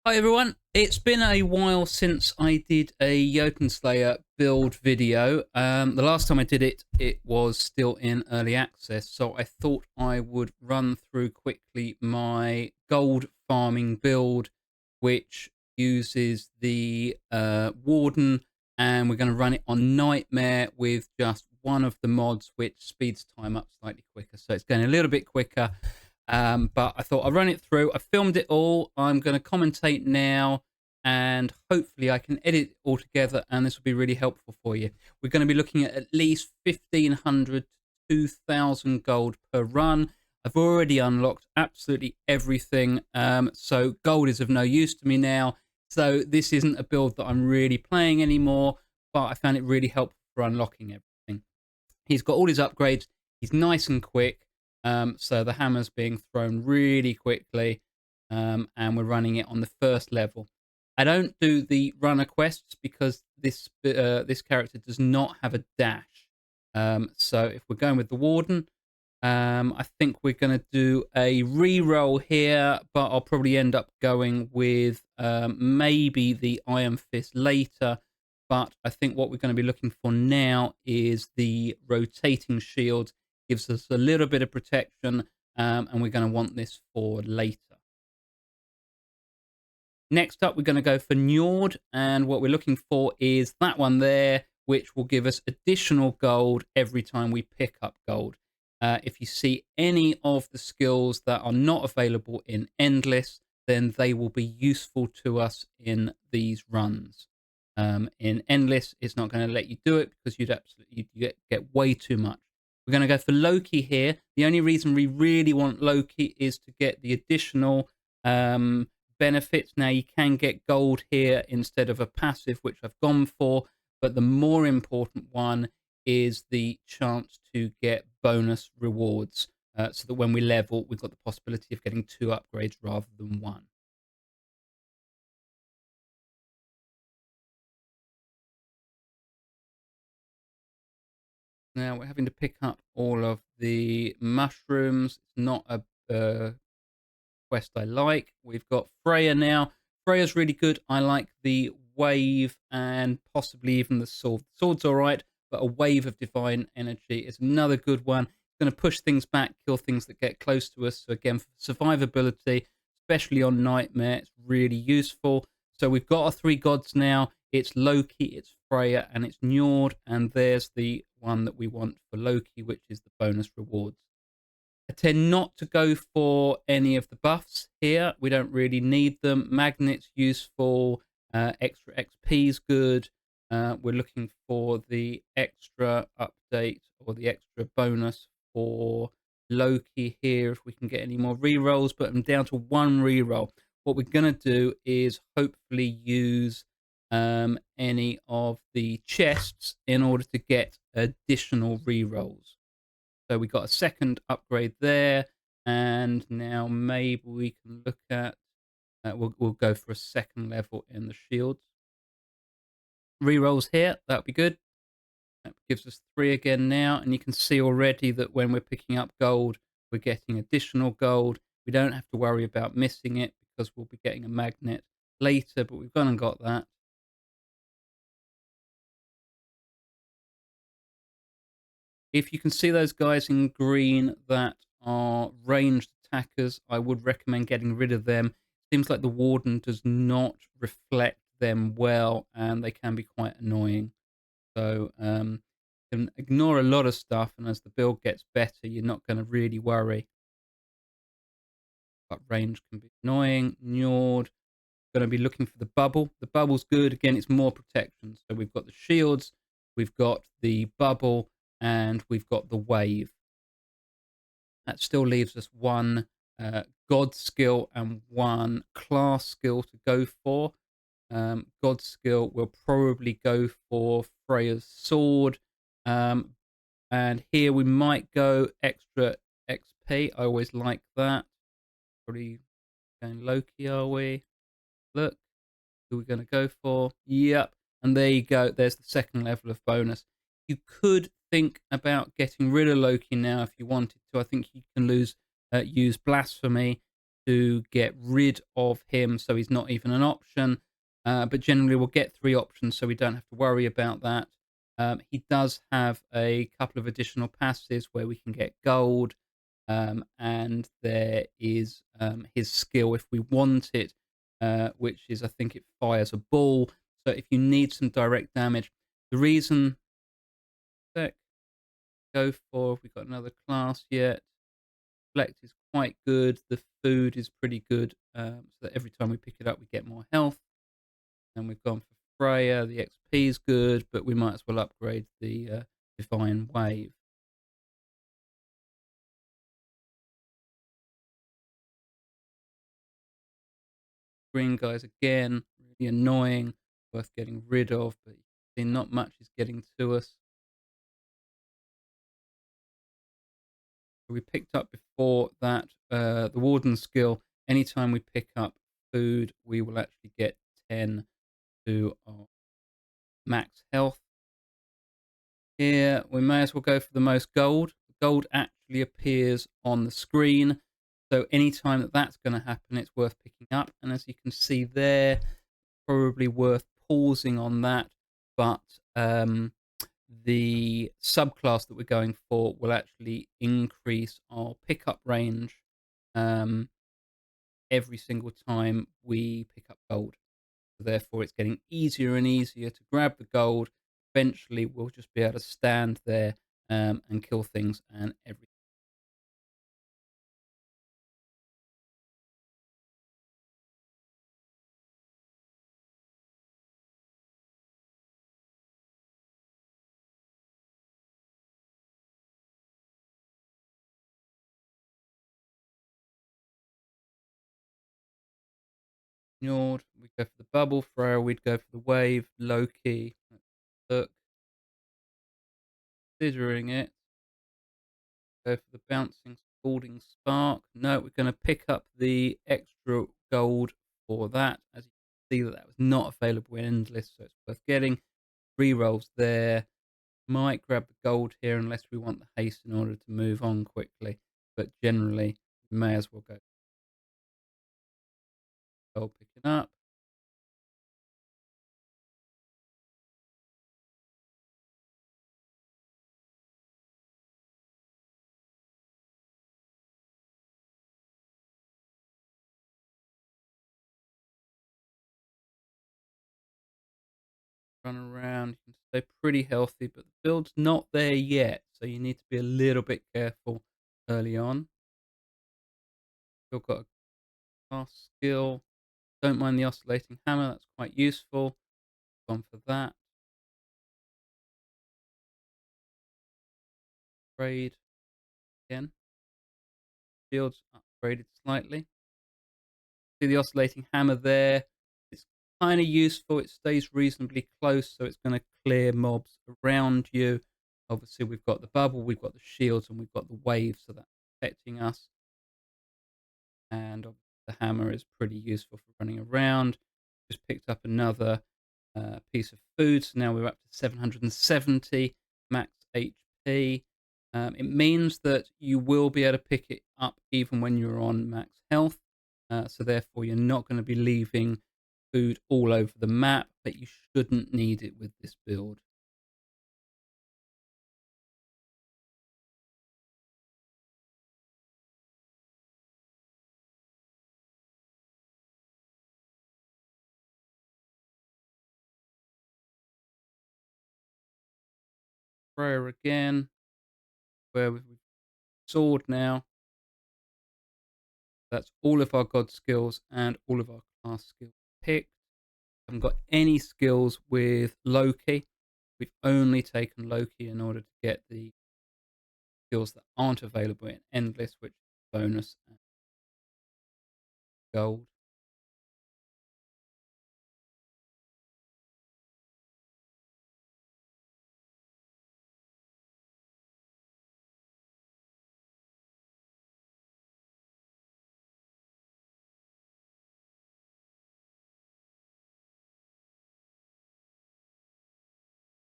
Hi everyone, it's been a while since I did a Jotunnslayer build video. The last time I did it, it was still in early access, so I thought I would run through quickly my gold farming build, which uses the Warden, and we're going to run it on Nightmare with just one of the mods, which speeds time up slightly quicker. So it's going a little bit quicker. But I thought I'd run it through. I filmed it all. I'm going to commentate now, and hopefully I can edit it all together, and this will be really helpful for you. We're going to be looking at least 1,500 to 2,000 gold per run. I've already unlocked absolutely everything, so gold is of no use to me now. So this isn't a build that I'm really playing anymore, but I found it really helpful for unlocking everything. He's got all his upgrades. He's nice and quick. So the hammer's being thrown really quickly, and we're running it on the first level. I don't do the runner quests because this character does not have a dash. So if we're going with the Warden, I think we're going to do a re-roll here, but I'll probably end up going with maybe the Iron Fist later. But I think what we're going to be looking for now is the rotating shield. Gives us a little bit of protection, and we're going to want this for later. Next up, we're going to go for Njord, and what we're looking for is that one there, which will give us additional gold every time we pick up gold. If you see any of the skills that are not available in Endless, then they will be useful to us in these runs. In Endless, it's not going to let you do it because you'd get way too much. We're going to go for Loki here. The only reason we really want Loki is to get the additional benefits. Now, you can get gold here instead of a passive, which I've gone for. But the more important one is the chance to get bonus rewards. So that when we level, we've got the possibility of getting 2 upgrades rather than 1. Now we're having to pick up all of the mushrooms. It's not a quest I like. We've got Freya now. Freya's really good. I like the wave and possibly even the sword. The sword's all right, but a wave of divine energy is another good one. It's going to push things back, kill things that get close to us. So again, for survivability, especially on Nightmare, it's really useful. So we've got our 3 gods now. It's Loki, it's Freya, and it's Njord. And there's the one that we want for Loki, which is the bonus rewards. I tend not to go for any of the buffs here. We don't really need them. Magnet's useful. Extra XP is good. We're looking for the extra update or the extra bonus for Loki here if we can get any more rerolls, but I'm down to 1 reroll. What we're going to do is hopefully use any of the chests in order to get additional rerolls. So we got a second upgrade there, and now maybe we can look at. We'll go for a second level in the shields. Rerolls here, that'll be good. That gives us 3 again now, and you can see already that when we're picking up gold, we're getting additional gold. We don't have to worry about missing it because we'll be getting a magnet later, but we've gone and got that. If you can see those guys in green that are ranged attackers, I would recommend getting rid of them. Seems like the Warden does not reflect them well, and they can be quite annoying. So you can ignore a lot of stuff, and as the build gets better, you're not going to really worry. But range can be annoying. Njord, going to be looking for the bubble. The bubble's good. Again, it's more protection. So we've got the shields, we've got the bubble, and we've got the wave. That still leaves us 1 god skill and 1 class skill to go for. God skill will probably go for Freya's sword. And here we might go extra XP. I always like that. Probably going Loki, are we? Look, who we're going to go for. Yep. And there you go. There's the second level of bonus. You could think about getting rid of Loki now if you wanted to. I think you can use Blasphemy. to get rid of him so he's not even an option. But generally, we'll get 3 options so we don't have to worry about that. He does have a couple of additional passes where we can get gold, and there is his skill if we want it, which is, I think it fires a ball. So if you need some direct damage, the reason that go for, if we've got another class yet, Reflect is quite good. The food is pretty good, so that every time we pick it up, we get more health. And we've gone for Freya. The XP is good, but we might as well upgrade the Divine Wave. Green guys again, really annoying, worth getting rid of, but you can see not much is getting to us. We picked up before that the Warden skill. Anytime we pick up food, we will actually get 10 to our max health. Here, we may as well go for the most gold. Gold actually appears on the screen. So anytime that that's going to happen, it's worth picking up. And as you can see there, probably worth pausing on that. But the subclass that we're going for will actually increase our pickup range every single time we pick up gold. So therefore, it's getting easier and easier to grab the gold. Eventually, we'll just be able to stand there and kill things and everything. Ignored. We go for the bubble. Freya, we'd go for the wave. Loki. Let's look. Considering it. Go for the bouncing, scalding spark. No, we're going to pick up the extra gold for that. As you can see, that was not available in Endless, so it's worth getting. Rerolls there. Might grab the gold here unless we want the haste in order to move on quickly. But generally, we may as well go gold picking up. Run around. You can stay pretty healthy, but the build's not there yet, so you need to be a little bit careful early on. Still got a fast skill. Don't mind the oscillating hammer, that's quite useful. Gone for that. Upgrade again. Shields upgraded slightly. See the oscillating hammer there. It's kind of useful. It stays reasonably close, so it's going to clear mobs around you. Obviously, we've got the bubble, we've got the shields, and we've got the wave, so that's protecting us. And the hammer is pretty useful for running around. Just picked up another piece of food, so now we're up to 770 max HP. It means that you will be able to pick it up even when you're on max health, so therefore you're not going to be leaving food all over the map, but you shouldn't need it with this build. Prayer again, where we've sword now. That's all of our god skills and all of our class skills picked. Haven't got any skills with Loki. We've only taken Loki in order to get the skills that aren't available in Endless, which is bonus and gold.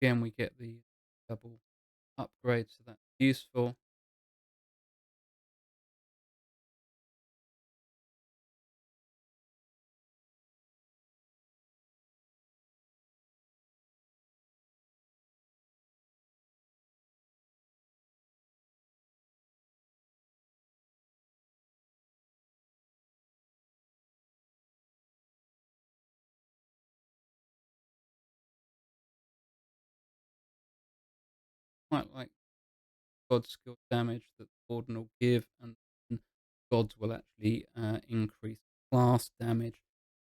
Again, we get the double upgrade, so that's useful. quite like God skill damage that the Warden will give, and gods will actually increase class damage.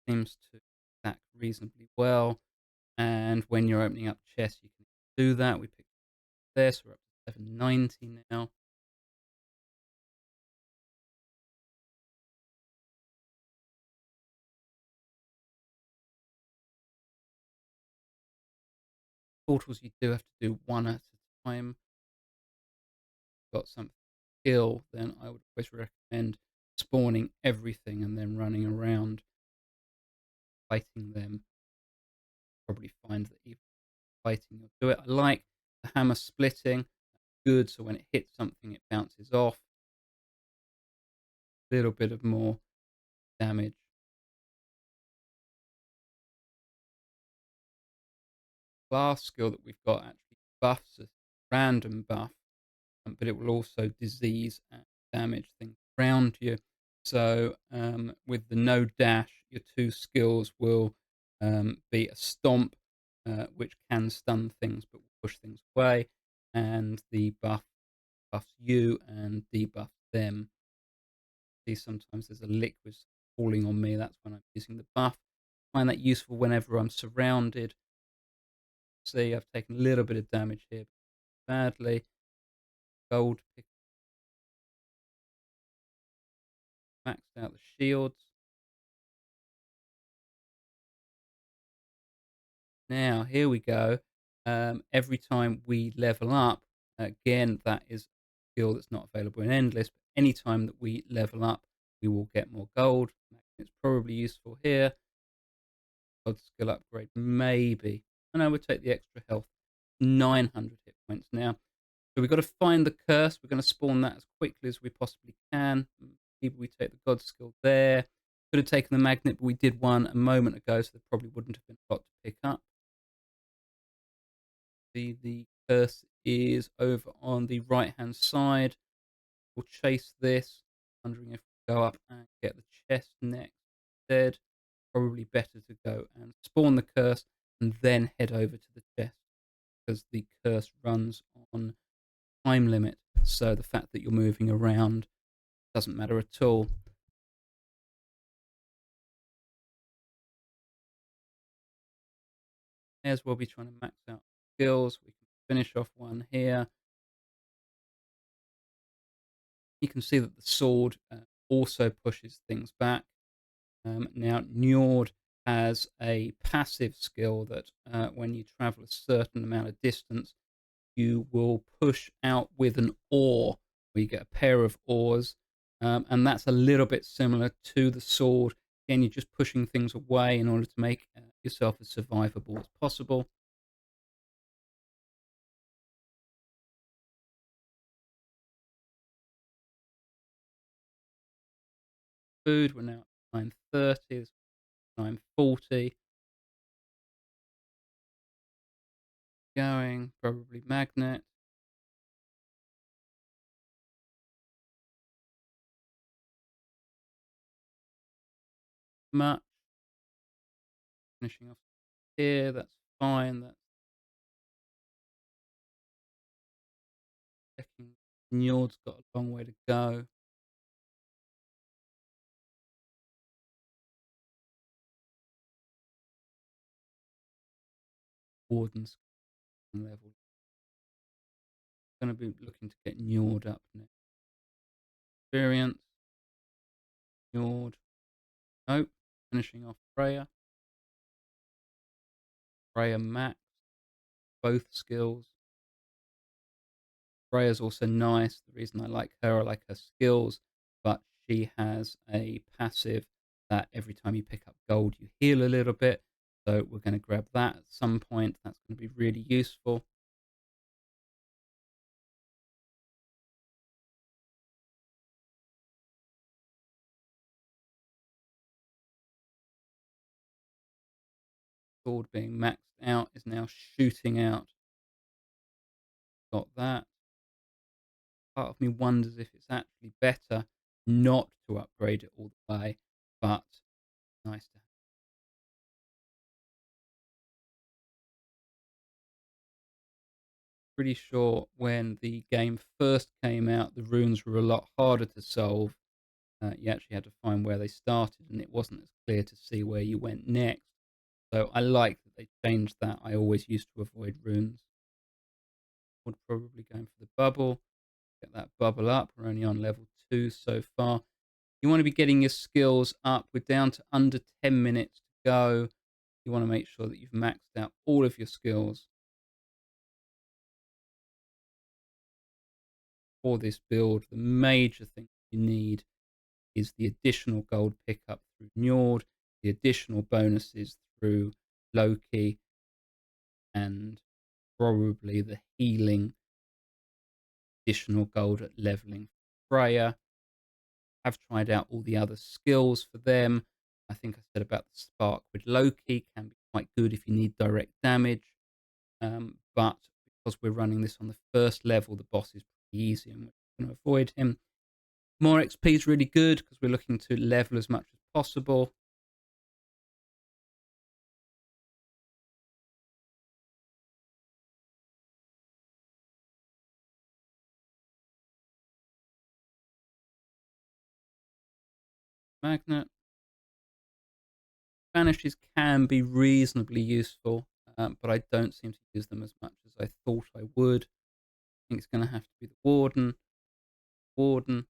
Seems to stack reasonably well. And when you're opening up chests, you can do that. We picked this. We're up to 790 now. Portals you do have to do one at a time. Got something skill, then I would always recommend spawning everything and then running around fighting them. Probably find that even fighting you'll do it. I like the hammer splitting. Good, so when it hits something, it bounces off. A little bit of more damage. Last skill that we've got actually buffs a random buff, but it will also disease and damage things around you. So with the no dash, your two skills will be a stomp, which can stun things but will push things away, and the buff buffs you and debuffs them. See, sometimes there's a liquid falling on me. That's when I'm using the buff. I find that useful whenever I'm surrounded. See, I've taken a little bit of damage here badly. Gold pick maxed out the shields. Now, here we go. Every time we level up, again, that is a skill that's not available in Endless, but any time that we level up, we will get more gold. It's probably useful here. God skill upgrade, maybe. And I would take the extra health. 900 hit points now. So we've got to find the curse. We're going to spawn that as quickly as we possibly can. Maybe we take the God skill there. Could have taken the magnet, but we did one a moment ago, so there probably wouldn't have been a lot to pick up. The curse is over on the right-hand side. We'll chase this, wondering if we go up and get the chest next instead. Probably better to go and spawn the curse and then head over to the chest, because the curse runs on time limit. So the fact that you're moving around doesn't matter at all. As we'll be trying to max out skills. We can finish off one here. You can see that the sword also pushes things back. Now, Njord has a passive skill that when you travel a certain amount of distance, you will push out with an oar, where you get a pair of oars. And that's a little bit similar to the sword. Again, you're just pushing things away in order to make yourself as survivable as possible. Food, we're now at 930, 940. Going, probably magnet. Much. Finishing off here, that's fine. That's checking. Njord's got a long way to go. Warden's level. Going to be looking to get Njord up next. Experience. Njord. Nope. Finishing off Freya. Freya max. Both skills. Freya's also nice. The reason I like her skills, but she has a passive that every time you pick up gold, you heal a little bit. So we're going to grab that at some point. That's going to be really useful. Sword being maxed out is now shooting out. Got that. Part of me wonders if it's actually better not to upgrade it all the way, but nice to have. pretty sure when the game first came out, the runes were a lot harder to solve. You actually had to find where they started, and it wasn't as clear to see where you went next. So I like that they changed that. I always used to avoid runes. Would probably going for the bubble. Get that bubble up. We're only on level 2 so far. You want to be getting your skills up. We're down to under 10 minutes to go. You want to make sure that you've maxed out all of your skills for this build. The major thing you need is the additional gold pickup through Njord, the additional bonuses through Loki, and probably the healing additional gold at leveling Freya. I've tried out all the other skills for them. I think I said about the spark with Loki can be quite good if you need direct damage. But because we're running this on the first level, the boss is pretty easy and we're going to avoid him. More XP is really good because we're looking to level as much as possible. Magnet. Vanishes can be reasonably useful, but I don't seem to use them as much as I thought I would. I think it's going to have to be the Warden. Warden.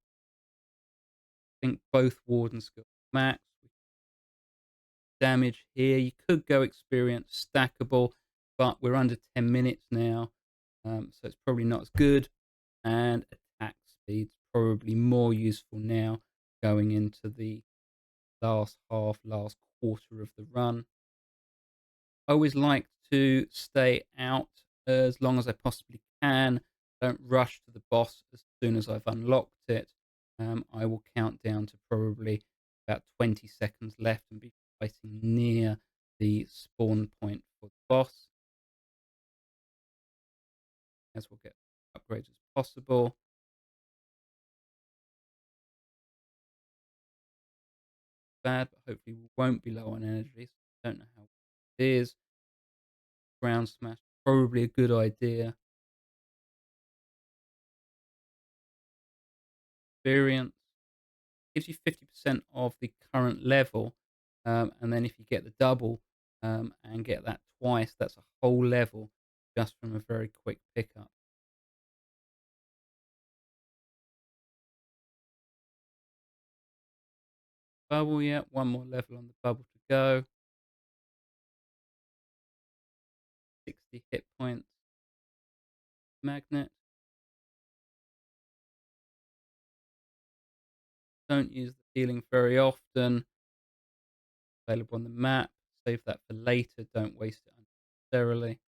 I think both Warden skills max. Damage here. You could go experience stackable, but we're under 10 minutes now, so it's probably not as good. And attack speed's probably more useful now going into the last quarter of the run. I always like to stay out as long as I possibly can. Don't rush to the boss as soon as I've unlocked it. I will count down to probably about 20 seconds left and be fighting near the spawn point for the boss, as we'll get upgrades as possible. Bad, but hopefully we won't be low on energy. So I don't know how it is. Ground smash, probably a good idea. Experience gives you 50% of the current level, and then if you get the double and get that twice, that's a whole level just from a very quick pickup. Bubble, yeah, one more level on the bubble to go. 60 hit points. Magnet. Don't use the healing very often. Available on the map. Save that for later. Don't waste it unnecessarily.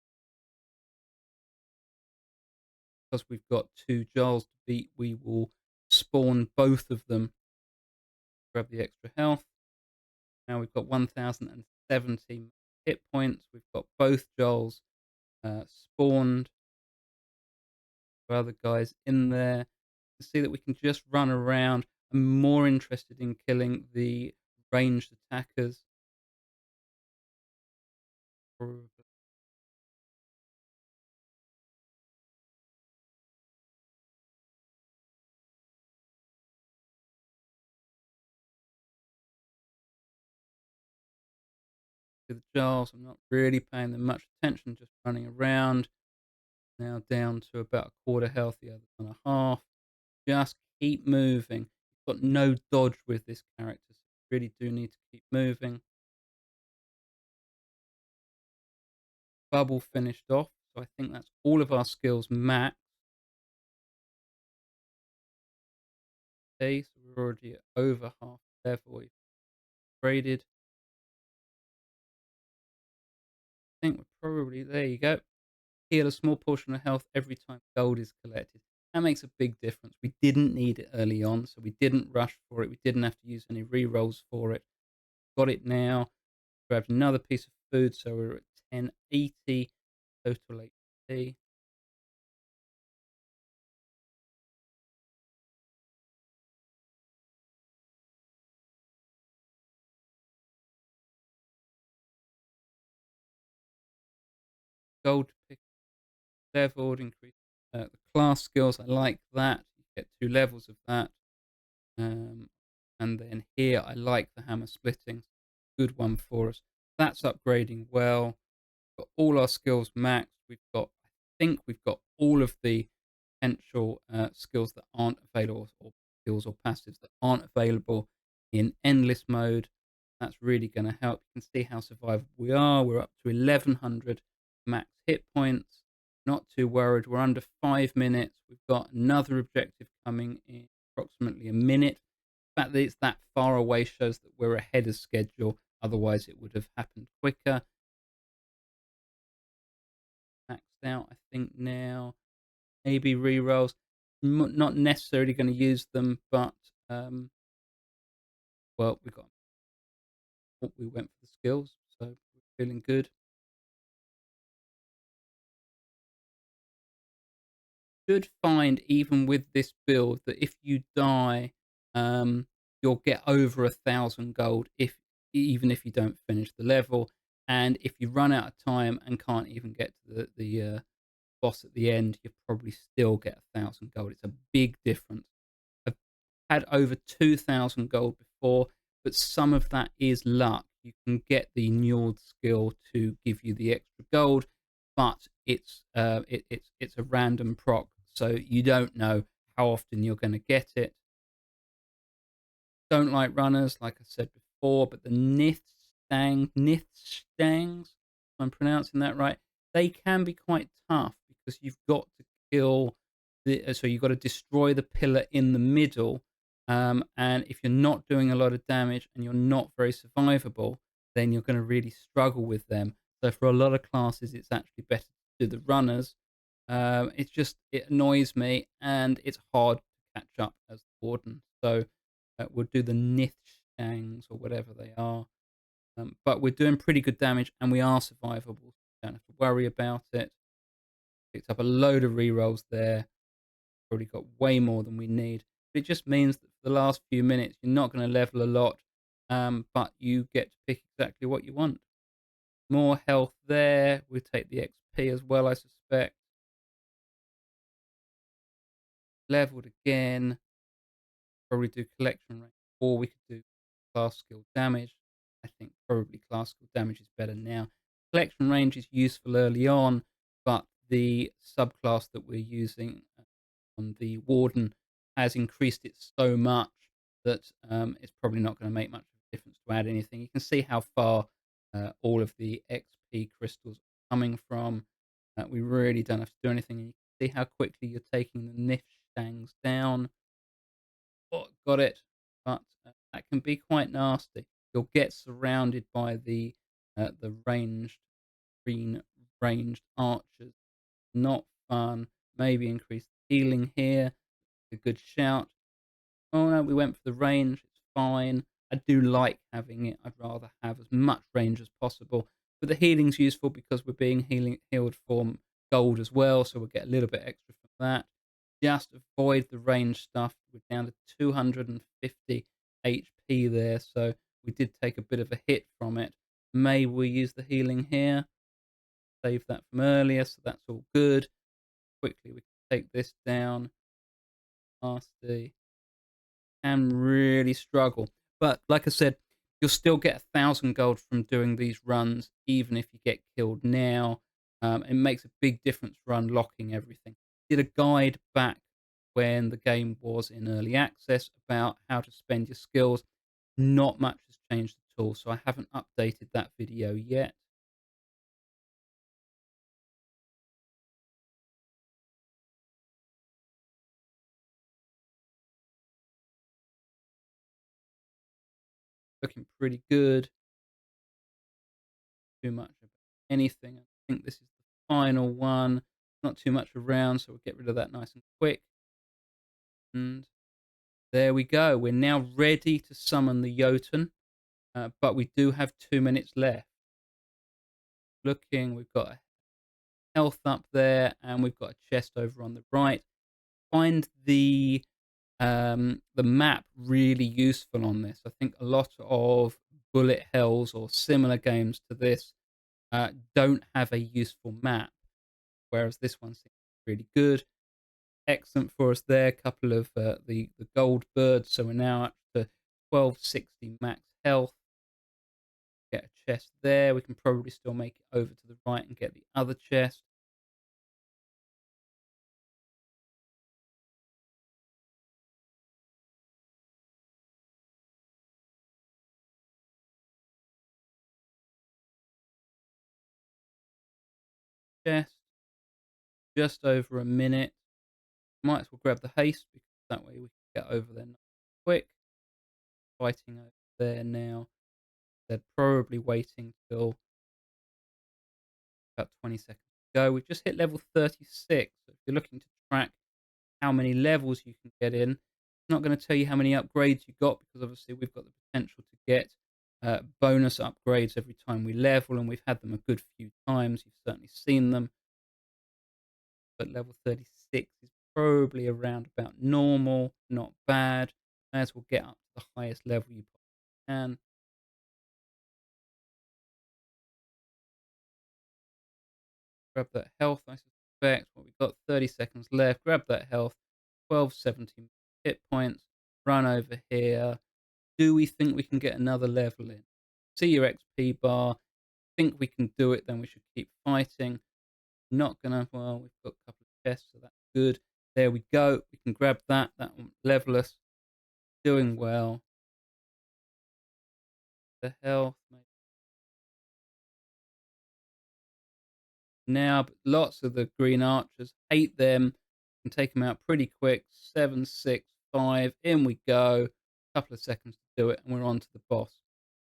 Because we've got 2 Jarls to beat, we will spawn both of them. Grab the extra health. Now we've got 1070 hit points. We've got both Joels spawned. Other guys in there. You see that we can just run around. I'm more interested in killing the ranged attackers. To the Giles, I'm not really paying them much attention, just running around. Now down to about a quarter health, the other one a half. Just keep moving. You've got no dodge with this character, so you really do need to keep moving. Bubble finished off, so I think that's all of our skills max. Okay, so we're already at over half level. We've upgraded. I think we're probably, there you go. Heal a small portion of health every time gold is collected. That makes a big difference. We didn't need it early on, so we didn't rush for it. We didn't have to use any rerolls for it. Got it now. Grabbed another piece of food, so we're at 1080 total HP. Gold pick. leveled, increase the class skills. I like that. You get 2 levels of that. And then here, I like the hammer splitting. Good one for us. That's upgrading well. Got all our skills maxed. I think we've got all of the potential skills that aren't available, or skills or passives that aren't available in endless mode. That's really going to help. You can see how survivable we are. We're up to 1100 max hit points. Not too worried. We're under 5 minutes. We've got another objective coming in approximately a minute. The fact that it's that far away shows that we're ahead of schedule. Otherwise, it would have happened quicker. Maxed out, I think now. Maybe rerolls. Not necessarily going to use them, but well, we went for the skills, so we're feeling good. Should find even with this build that if you die, you'll get over 1,000 gold even if you don't finish the level, and if you run out of time and can't even get to the boss at the end, you probably still get 1,000 gold. It's a big difference. I've had over 2,000 gold before, but some of that is luck. You can get the Njord skill to give you the extra gold, but it's a random proc, so you don't know how often you're going to get it. Don't like runners, like I said before, but the Nithstangs, if I'm pronouncing that right, they can be quite tough because you've got to kill so you've got to destroy the pillar in the middle. And if you're not doing a lot of damage and you're not very survivable, then you're going to really struggle with them. So for a lot of classes, it's actually better to do the runners. It annoys me, and it's hard to catch up as the warden. So we'll do the Nithstangs or whatever they are. But we're doing pretty good damage, and we are survivable. So you don't have to worry about it. Picked up a load of rerolls there. Probably got way more than we need. It just means that for the last few minutes, you're not going to level a lot, but you get to pick exactly what you want. More health there. We'll take the XP as well, I suspect. Leveled again. Probably do collection range, or we could do class skill damage. I think probably class skill damage is better now. Collection range is useful early on, but the subclass that we're using on the Warden has increased it so much that it's probably not going to make much of a difference to add anything. You can see how far all of the XP crystals are coming from. We really don't have to do anything. You can see how quickly you're taking the Nithstangs down. Oh, got it. But that can be quite nasty. You'll get surrounded by the green ranged archers. Not fun. Maybe increase healing here. A good shout. Oh no, we went for the range. It's fine. I do like having it. I'd rather have as much range as possible. But the healing's useful because we're being healed from gold as well, so we'll get a little bit extra from that. Just avoid the range stuff. We're down to 250 HP there, so we did take a bit of a hit from it. Maybe we use the healing here. Save that from earlier, so that's all good. Quickly, we can take this down. Nasty. Can really struggle. But like I said, you'll still get 1,000 gold from doing these runs, even if you get killed now. It makes a big difference for unlocking everything. Did a guide back when the game was in early access about how to spend your skills. Not much has changed at all, so I haven't updated that video yet. Looking pretty good. Too much of anything. I think this is the final one. Not too much around, so we'll get rid of that nice and quick. And there we go. We're now ready to summon the Jotun, but we do have 2 minutes left. Looking, we've got a health up there, and we've got a chest over on the right. Find the map really useful on this. I think a lot of bullet hells or similar games to this don't have a useful map. whereas this one seems really good. Excellent for us there. Couple of the gold birds, so we're now up to 1260 max health. Get a chest there. We can probably still make it over to the right and get the other chest. Chest. Just over a minute. Might as well grab the haste because that way we can get over there quick. Fighting over there now. They're probably waiting till about 20 seconds to go. We've just hit level 36. So if you're looking to track how many levels you can get in, it's not going to tell you how many upgrades you got because obviously we've got the potential to get bonus upgrades every time we level, and we've had them a good few times. You've certainly seen them. But level 36 is probably around about normal, not bad. May as well get up to the highest level you can. Grab that health, I suspect. Well, we've got 30 seconds left. Grab that health. 1270 hit points. Run over here. Do we think we can get another level in? See your XP bar. Think we can do it, then we should keep fighting. Not gonna, well, we've got a couple of chests, so that's good. There we go. We can grab that. That will level us. Doing well. The health, maybe. Now, but lots of the green archers, hate them, can take them out pretty quick. 7, 6, 5, in we go. Couple of seconds to do it, and we're on to the boss.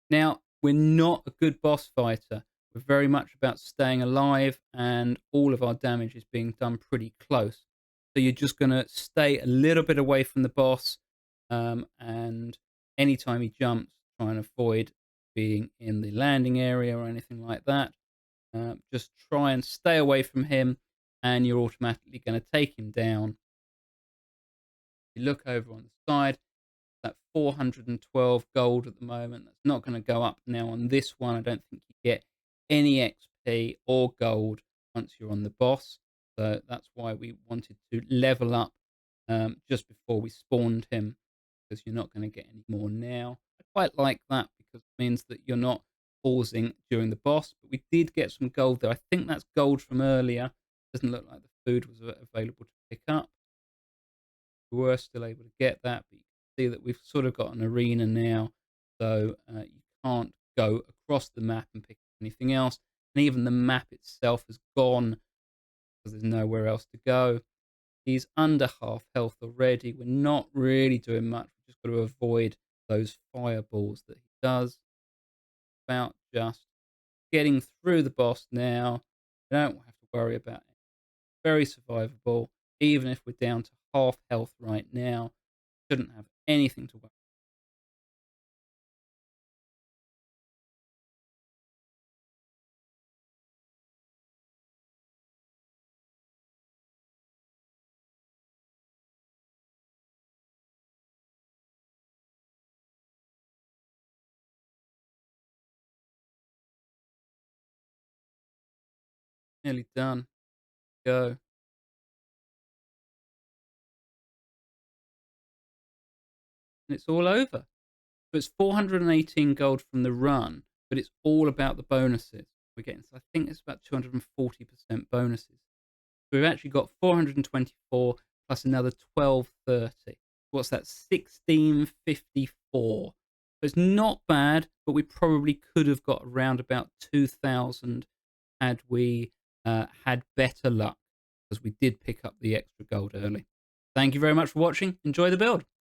Now, we're not a good boss fighter. We're very much about staying alive, and all of our damage is being done pretty close. So you're just going to stay a little bit away from the boss, and anytime he jumps, try and avoid being in the landing area or anything like that. Just try and stay away from him, and you're automatically going to take him down. If you look over on the side, that 412 gold at the moment. That's not going to go up now on this one. I don't think you get any XP or gold once you're on the boss. So that's why we wanted to level up just before we spawned him, because you're not going to get any more now. I quite like that because it means that you're not pausing during the boss. But we did get some gold there. I think that's gold from earlier. Doesn't look like the food was available to pick up. We were still able to get that, but you can see that we've sort of got an arena now, so you can't go across the map and pick up anything else. And even the map itself has gone because there's nowhere else to go. He's under half health already. We're not really doing much. We've just got to avoid those fireballs that he does. About just getting through the boss now. We don't have to worry about it. Very survivable, even if we're down to half health right now. Shouldn't have anything to worry. Nearly done. Go. And it's all over. So it's 418 gold from the run, but it's all about the bonuses we're getting. So I think it's about 240% bonuses. So we've actually got 424 plus another 1230. What's that? 1654. So it's not bad, but we probably could have got around about 2000 had we had better luck, because we did pick up the extra gold early. Thank you very much for watching. Enjoy the build.